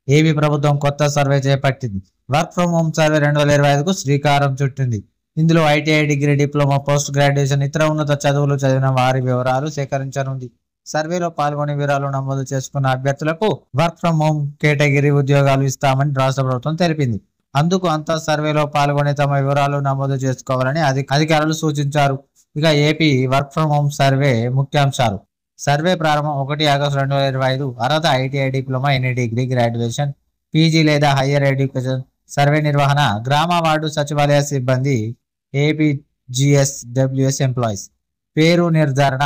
AP ప్రభుత్వం కొత్త survey చేపట్టింది. వర్క్ ఫ్రం హోమ్ సర్వే 2025కు శ్రీకారం చుట్టింది. ఇందులో ITI, degree, diploma, post graduation, ఇతర ఉన్నత చదువులు చదివిన వారి వివరాలు సేకరించనుంది. సర్వేలో పాల్గొని వివరాలు నమోదు చేసుకున్న అభ్యర్థులకు వర్క్ ఫ్రం హోమ్ కేటగిరీ ఉద్యోగాలు ఇస్తామని రాష్ట్ర ప్రభుత్వం తెలిపింది. అందుకు అంతా సర్వేలో పాల్గొని తమ వివరాలు నమోదు చేసుకోవాలని అధికారులు సూచించారు. ఇక AP work from home survey ముఖ్యాంశాలు. సర్వే ప్రారంభం 1 ఆగస్టు 2025. అర్హత ITI, diploma, any degree, graduation, PG లేదా హయ్యర్ ఎడ్యుకేషన్. సర్వే నిర్వహణ గ్రామ వార్డు సచివాలయ సిబ్బంది, ఏపీ జిఎస్డబ్ల్యూఎస్ ఎంప్లాయీస్. పేరు నిర్ధారణ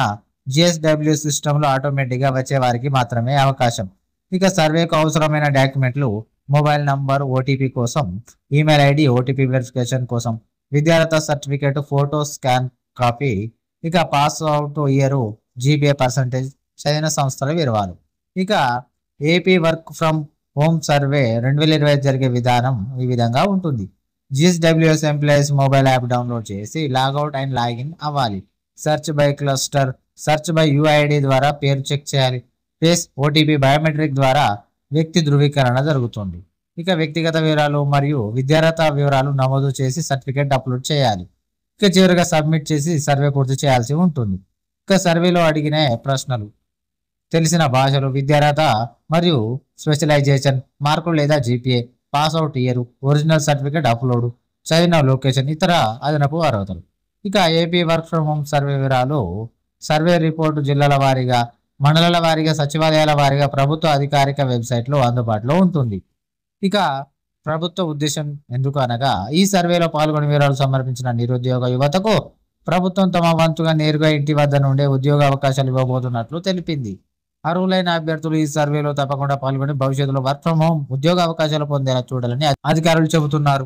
జిఎస్డబ్ల్యూ సిస్టంలో ఆటోమేటిక్గా వచ్చే వారికి మాత్రమే అవకాశం. ఇక సర్వేకు అవసరమైన డాక్యుమెంట్లు మొబైల్ నంబర్, ఓటీపీ కోసం ఈమెయిల్ ఐడి, ఓటీపీ వెరిఫికేషన్ కోసం విద్యార్థి సర్టిఫికేట్, ఫోటో స్కాన్ కాపీ, ఇక pass out year, GPA percentage, చదివిన సంస్థల వివరాలు. ఇక AP work from home survey 2025 జరిగే విధానం ఈ విధంగా ఉంటుంది. GSWS employees mobile app download చేసి లాగౌట్ అండ్ లాగిన్ అవ్వాలి. Search by cluster, search by UID ద్వారా పేరు చెక్ చేయాలి. ఫేస్, ఓటీపీ, బయోమెట్రిక్ ద్వారా వ్యక్తి ధృవీకరణ జరుగుతుంది. ఇక వ్యక్తిగత వివరాలు మరియు విద్యార్హత వివరాలు నమోదు చేసి సర్టిఫికేట్ అప్లోడ్ చేయాలి. ఇక చివరిగా సబ్మిట్ చేసి సర్వే పూర్తి చేయాల్సి ఉంటుంది. ఇక సర్వేలో అడిగిన ప్రశ్నలు: తెలిసిన భాషలు, విద్యార్హత మరియు స్పెషలైజేషన్, మార్కులు లేదా GPA, pass out year, original certificate upload, చదివిన లొకేషన్, ఇతర అదనపు అర్హతలు. ఇక AP work from home survey వివరాలు. సర్వే రిపోర్టు జిల్లాల వారీగా, మండలాల వారీగా, సచివాలయాల వారీగా ప్రభుత్వ అధికారిక వెబ్సైట్లో అందుబాటులో ఉంటుంది. ఇక ప్రభుత్వ ఉద్దేశం ఎందుకు అనగా, ఈ సర్వేలో పాల్గొని వివరాలు సమర్పించిన నిరుద్యోగ యువతకు ప్రభుత్వం తమ వంతుగా నేరుగా ఇంటి వద్ద నుండే ఉద్యోగ అవకాశాలు ఇవ్వబోతున్నట్లు తెలిపింది. అర్హులైన అభ్యర్థులు ఈ సర్వేలో తప్పకుండా పాల్గొని భవిష్యత్తులో వర్క్ ఫ్రం హోమ్ ఉద్యోగ అవకాశాలు పొందేలా చూడాలని అధికారులు చెబుతున్నారు.